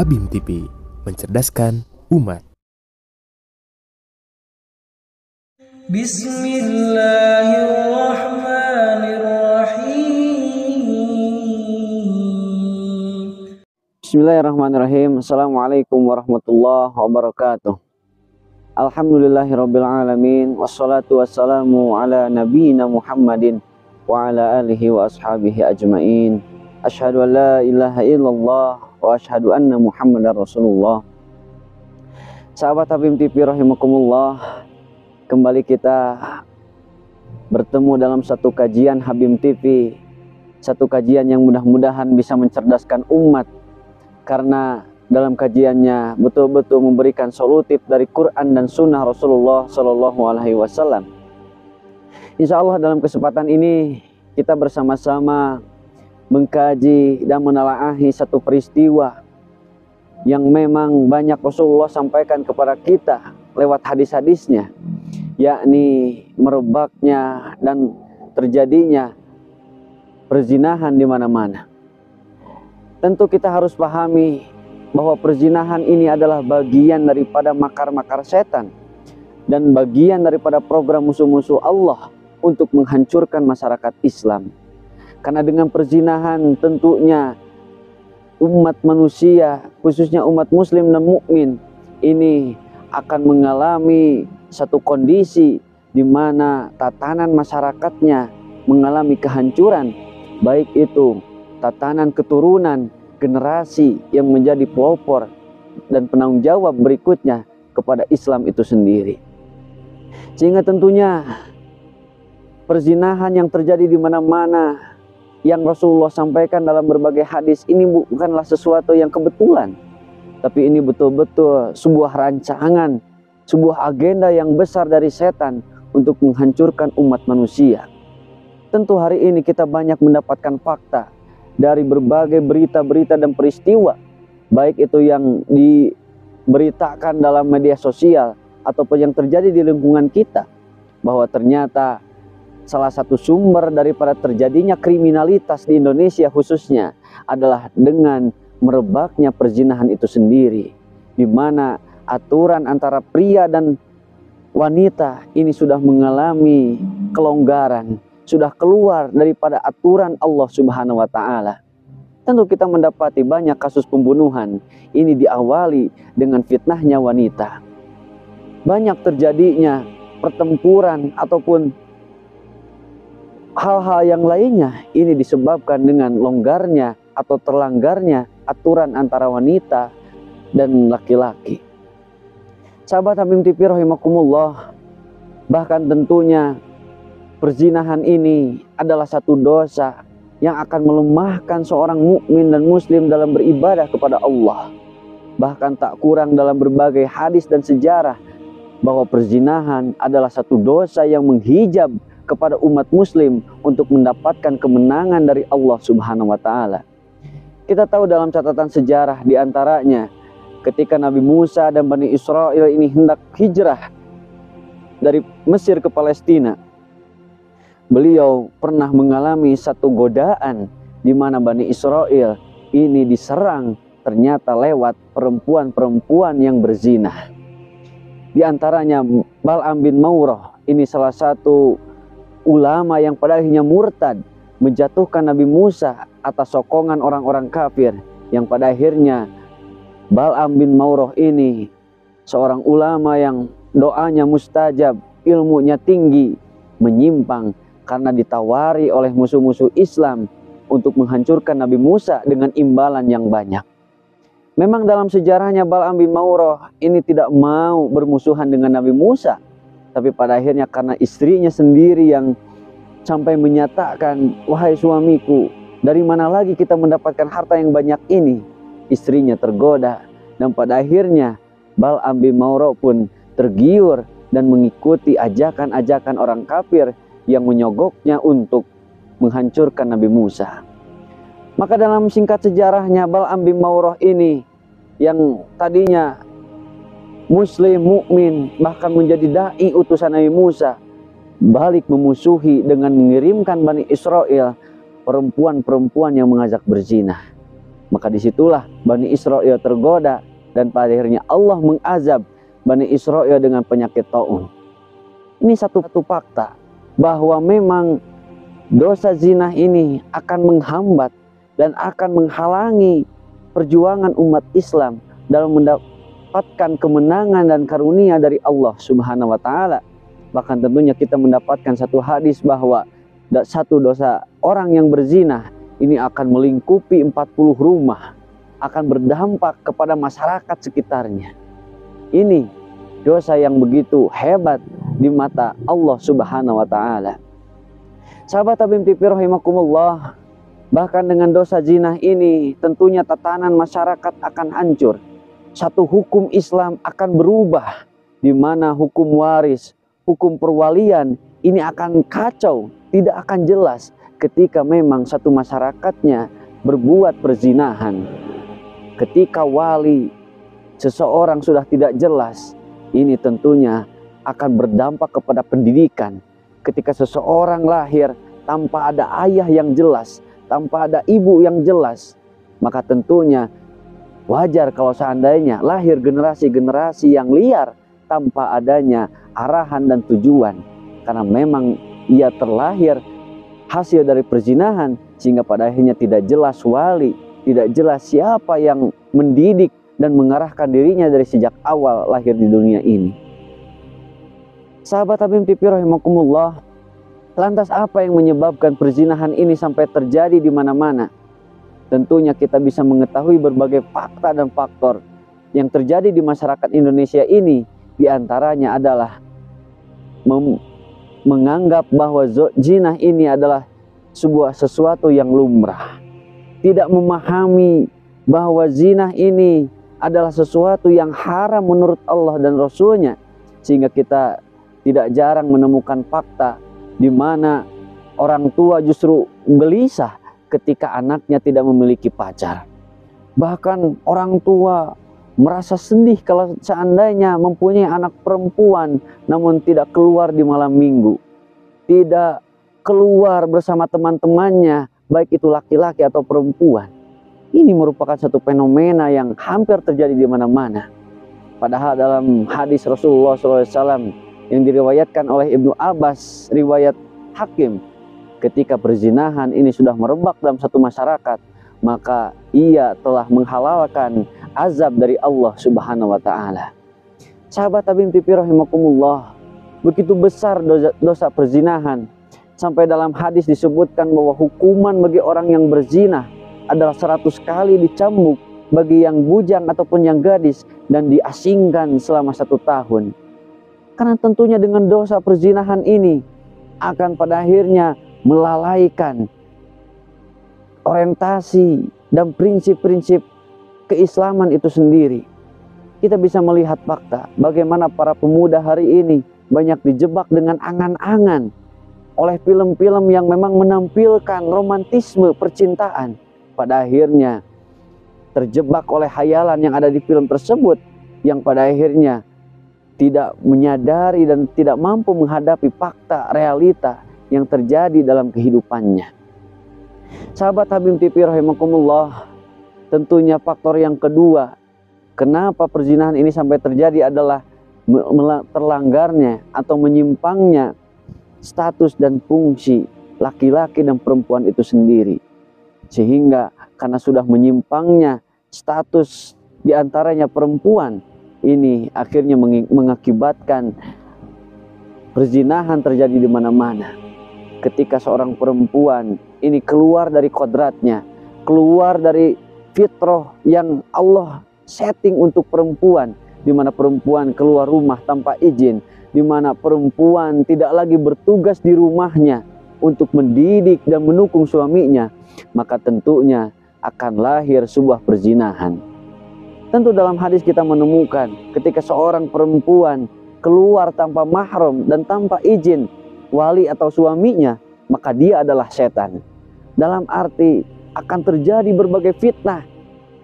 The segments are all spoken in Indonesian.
Habim TV, mencerdaskan umat. Bismillahirrahmanirrahim. Assalamualaikum warahmatullahi wabarakatuh. Alhamdulillahirabbil alamin, wassalatu wassalamu ala nabiyyina Muhammadin wa ala alihi wa ashabihi ajmain. Asyhadu an la ilaha illallah wa asyhadu anna Muhammadar Rasulullah. Sahabat Habim TV rahimakumullah, kembali kita bertemu dalam satu kajian Habim TV, satu kajian yang mudah-mudahan bisa mencerdaskan umat, karena dalam kajiannya betul-betul memberikan solutif dari Quran dan Sunnah Rasulullah Shallallahu Alaihi Wasallam. Insya Allah dalam kesempatan ini kita bersama-sama mengkaji dan menelaahi satu peristiwa yang memang banyak Rasulullah sampaikan kepada kita lewat hadis-hadisnya, yakni merebaknya dan terjadinya perzinahan di mana-mana. Tentu kita harus pahami bahwa perzinahan ini adalah bagian daripada makar-makar setan dan bagian daripada program musuh-musuh Allah untuk menghancurkan masyarakat Islam. Karena dengan perzinahan tentunya umat manusia, khususnya umat muslim dan mukmin, ini akan mengalami satu kondisi di mana tatanan masyarakatnya mengalami kehancuran, baik itu tatanan keturunan, generasi yang menjadi pelopor dan penanggung jawab berikutnya kepada Islam itu sendiri. Sehingga tentunya perzinahan yang terjadi di mana-mana yang Rasulullah sampaikan dalam berbagai hadis ini bukanlah sesuatu yang kebetulan, tapi ini betul-betul sebuah rancangan, sebuah agenda yang besar dari setan untuk menghancurkan umat manusia. Tentu hari ini kita banyak mendapatkan fakta dari berbagai berita-berita dan peristiwa, baik itu yang diberitakan dalam media sosial ataupun yang terjadi di lingkungan kita, bahwa ternyata salah satu sumber daripada terjadinya kriminalitas di Indonesia khususnya adalah dengan merebaknya perzinahan itu sendiri, di mana aturan antara pria dan wanita ini sudah mengalami kelonggaran, sudah keluar daripada aturan Allah Subhanahu wa Ta'ala. Tentu kita mendapati banyak kasus pembunuhan ini diawali dengan fitnahnya wanita. Banyak terjadinya pertempuran ataupun hal-hal yang lainnya ini disebabkan dengan longgarnya atau terlanggarnya aturan antara wanita dan laki-laki. Sahabat Habim TV rahimakumullah, bahkan tentunya perzinahan ini adalah satu dosa yang akan melemahkan seorang mukmin dan muslim dalam beribadah kepada Allah. Bahkan tak kurang dalam berbagai hadis dan sejarah bahwa perzinahan adalah satu dosa yang menghijab kepada umat muslim untuk mendapatkan kemenangan dari Allah Subhanahu wa Ta'ala. Kita tahu dalam catatan sejarah diantaranya ketika Nabi Musa dan Bani Israel ini hendak hijrah dari Mesir ke Palestina, beliau pernah mengalami satu godaan di mana Bani Israel ini diserang ternyata lewat perempuan-perempuan yang berzina. Di antaranya Bal'am bin Maurah, ini salah satu ulama yang pada akhirnya murtad, menjatuhkan Nabi Musa atas sokongan orang-orang kafir, yang pada akhirnya Bal'am bin Maurah ini seorang ulama yang doanya mustajab, ilmunya tinggi, menyimpang karena ditawari oleh musuh-musuh Islam untuk menghancurkan Nabi Musa dengan imbalan yang banyak. Memang dalam sejarahnya Bal'am bin Maurah ini tidak mau bermusuhan dengan Nabi Musa, tapi pada akhirnya karena istrinya sendiri yang sampai menyatakan, "Wahai suamiku, dari mana lagi kita mendapatkan harta yang banyak ini?" Istrinya tergoda dan pada akhirnya Bal'am bin Maurah pun tergiur dan mengikuti ajakan-ajakan orang kafir yang menyogoknya untuk menghancurkan Nabi Musa. Maka dalam singkat sejarahnya Bal'am bin Maurah ini yang tadinya muslim, mukmin, bahkan menjadi dai utusan Nabi Musa, balik memusuhi dengan mengirimkan Bani Israel perempuan-perempuan yang mengajak berzina. Maka disitulah Bani Israil tergoda dan pada akhirnya Allah mengazab Bani Israil dengan penyakit taun. Ini satu fakta bahwa memang dosa zina ini akan menghambat dan akan menghalangi perjuangan umat Islam dalam mendapatkan kemenangan dan karunia dari Allah Subhanahu wa taala. Bahkan tentunya kita mendapatkan satu hadis bahwa satu dosa orang yang berzina ini akan melingkupi 40 rumah, akan berdampak kepada masyarakat sekitarnya. Ini dosa yang begitu hebat di mata Allah Subhanahu wa taala. Sahabat Tabim TV rahimakumullah, bahkan dengan dosa zina ini tentunya tatanan masyarakat akan hancur. Satu hukum Islam akan berubah, di mana hukum waris, hukum perwalian ini akan kacau, tidak akan jelas ketika memang satu masyarakatnya berbuat perzinahan. Ketika wali seseorang sudah tidak jelas, ini tentunya akan berdampak kepada pendidikan. Ketika seseorang lahir tanpa ada ayah yang jelas, tanpa ada ibu yang jelas, maka tentunya wajar kalau seandainya lahir generasi-generasi yang liar tanpa adanya arahan dan tujuan. Karena memang ia terlahir hasil dari perzinahan, sehingga pada akhirnya tidak jelas wali, tidak jelas siapa yang mendidik dan mengarahkan dirinya dari sejak awal lahir di dunia ini. Sahabat Tabim TV rahimakumullah, lantas apa yang menyebabkan perzinahan ini sampai terjadi di mana-mana? Tentunya kita bisa mengetahui berbagai fakta dan faktor yang terjadi di masyarakat Indonesia ini. Di antaranya adalah menganggap bahwa zina ini adalah sebuah sesuatu yang lumrah. Tidak memahami bahwa zina ini adalah sesuatu yang haram menurut Allah dan Rasulnya. Sehingga kita tidak jarang menemukan fakta di mana orang tua justru gelisah ketika anaknya tidak memiliki pacar. Bahkan orang tua merasa sedih kalau seandainya mempunyai anak perempuan namun tidak keluar di malam minggu, tidak keluar bersama teman-temannya, baik itu laki-laki atau perempuan. Ini merupakan satu fenomena yang hampir terjadi di mana-mana. Padahal dalam hadis Rasulullah SAW yang diriwayatkan oleh Ibnu Abbas, riwayat Hakim, ketika perzinahan ini sudah merebak dalam satu masyarakat, maka ia telah menghalalkan azab dari Allah Subhanahu wa taala. Sahabat Tabim TV rahimakumullah, begitu besar dosa perzinahan sampai dalam hadis disebutkan bahwa hukuman bagi orang yang berzina adalah 100 kali dicambuk bagi yang bujang ataupun yang gadis dan diasingkan selama 1 tahun. Karena tentunya dengan dosa perzinahan ini akan pada akhirnya melalaikan orientasi dan prinsip-prinsip keislaman itu sendiri. Kita bisa melihat fakta bagaimana para pemuda hari ini banyak dijebak dengan angan-angan oleh film-film yang memang menampilkan romantisme percintaan. Pada akhirnya terjebak oleh hayalan yang ada di film tersebut, yang pada akhirnya tidak menyadari dan tidak mampu menghadapi fakta realita yang terjadi dalam kehidupannya. Sahabat Habib TV rahimakumullah, tentunya faktor yang kedua kenapa perzinahan ini sampai terjadi adalah terlanggarnya atau menyimpangnya status dan fungsi laki-laki dan perempuan itu sendiri. Sehingga karena sudah menyimpangnya status diantaranya perempuan, ini akhirnya mengakibatkan perzinahan terjadi di mana-mana. Ketika seorang perempuan ini keluar dari kodratnya, keluar dari fitrah yang Allah setting untuk perempuan, di mana perempuan keluar rumah tanpa izin, di mana perempuan tidak lagi bertugas di rumahnya untuk mendidik dan mendukung suaminya, maka tentunya akan lahir sebuah perzinahan. Tentu dalam hadis kita menemukan ketika seorang perempuan keluar tanpa mahram dan tanpa izin wali atau suaminya, maka dia adalah setan. Dalam arti akan terjadi berbagai fitnah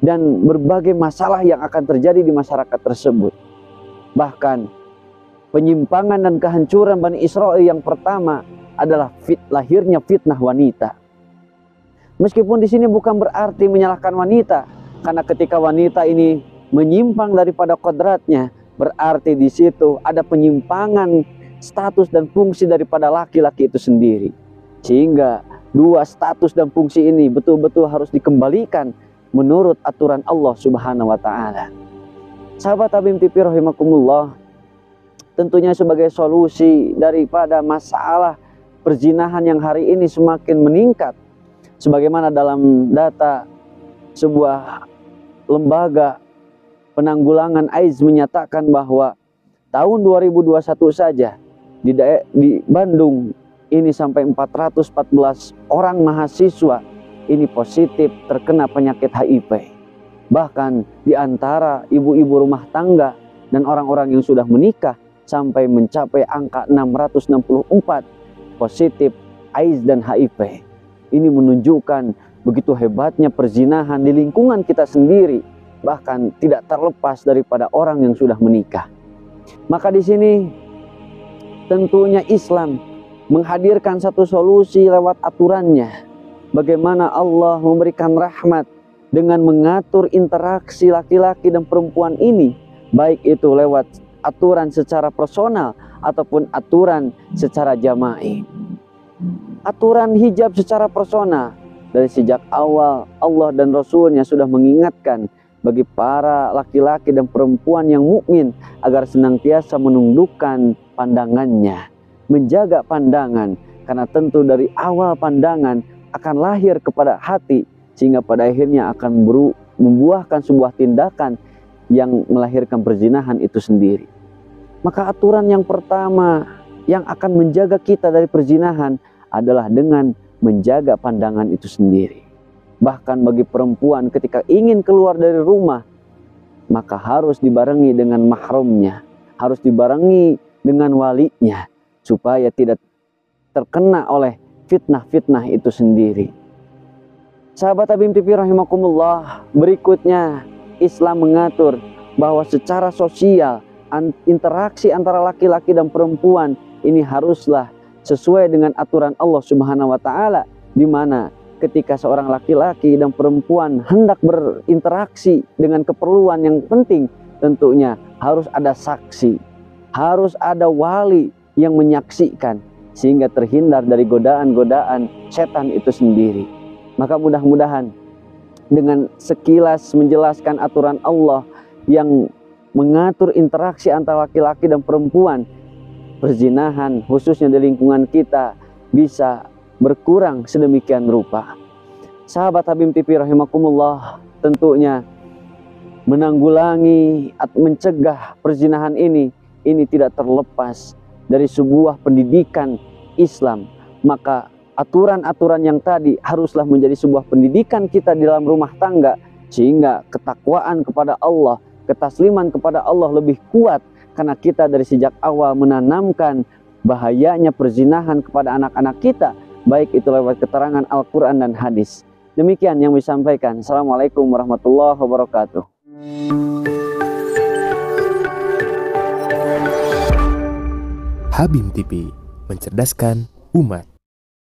dan berbagai masalah yang akan terjadi di masyarakat tersebut. Bahkan penyimpangan dan kehancuran Bani Israil yang pertama adalah lahirnya fitnah wanita. Meskipun di sini bukan berarti menyalahkan wanita, karena ketika wanita ini menyimpang daripada kodratnya, berarti di situ ada penyimpangan status dan fungsi daripada laki-laki itu sendiri. Sehingga dua status dan fungsi ini betul-betul harus dikembalikan menurut aturan Allah Subhanahu wa taala. Sahabat Habib TV rahimakumullah, tentunya sebagai solusi daripada masalah perzinahan yang hari ini semakin meningkat, sebagaimana dalam data sebuah lembaga penanggulangan AIDS menyatakan bahwa tahun 2021 saja di Bandung ini sampai 414 orang mahasiswa ini positif terkena penyakit HIV. Bahkan di antara ibu-ibu rumah tangga dan orang-orang yang sudah menikah sampai mencapai angka 664 positif AIDS dan HIV. Ini menunjukkan begitu hebatnya perzinahan di lingkungan kita sendiri, bahkan tidak terlepas daripada orang yang sudah menikah. Maka di sini tentunya Islam menghadirkan satu solusi lewat aturannya. Bagaimana Allah memberikan rahmat dengan mengatur interaksi laki-laki dan perempuan ini, baik itu lewat aturan secara personal ataupun aturan secara jama'i. Aturan hijab secara personal, dari sejak awal Allah dan Rasulnya sudah mengingatkan bagi para laki-laki dan perempuan yang mukmin agar senantiasa menundukkan pandangannya, menjaga pandangan, karena tentu dari awal pandangan akan lahir kepada hati, sehingga pada akhirnya akan membuahkan sebuah tindakan yang melahirkan perzinahan itu sendiri. Maka aturan yang pertama yang akan menjaga kita dari perzinahan adalah dengan menjaga pandangan itu sendiri. Bahkan bagi perempuan ketika ingin keluar dari rumah, maka harus dibarengi dengan mahramnya, harus dibarengi dengan walinya, supaya tidak terkena oleh fitnah-fitnah itu sendiri. Sahabat Habib TV rahimakumullah, berikutnya Islam mengatur bahwa secara sosial interaksi antara laki-laki dan perempuan ini haruslah sesuai dengan aturan Allah Subhanahu wa taala, di mana ketika seorang laki-laki dan perempuan hendak berinteraksi dengan keperluan yang penting, tentunya harus ada saksi, harus ada wali yang menyaksikan, sehingga terhindar dari godaan-godaan setan itu sendiri. Maka mudah-mudahan dengan sekilas menjelaskan aturan Allah yang mengatur interaksi antara laki-laki dan perempuan, perzinahan khususnya di lingkungan kita bisa berkurang sedemikian rupa. Sahabat Habib TV rahimakumullah, tentunya menanggulangi atau mencegah perzinahan ini tidak terlepas dari sebuah pendidikan Islam. Maka aturan-aturan yang tadi haruslah menjadi sebuah pendidikan kita di dalam rumah tangga, sehingga ketakwaan kepada Allah, ketasliman kepada Allah lebih kuat, karena kita dari sejak awal menanamkan bahayanya perzinahan kepada anak-anak kita, baik itu lewat keterangan Al-Quran dan hadis. Demikian yang disampaikan. Assalamualaikum warahmatullahi wabarakatuh. Habib TV, mencerdaskan umat.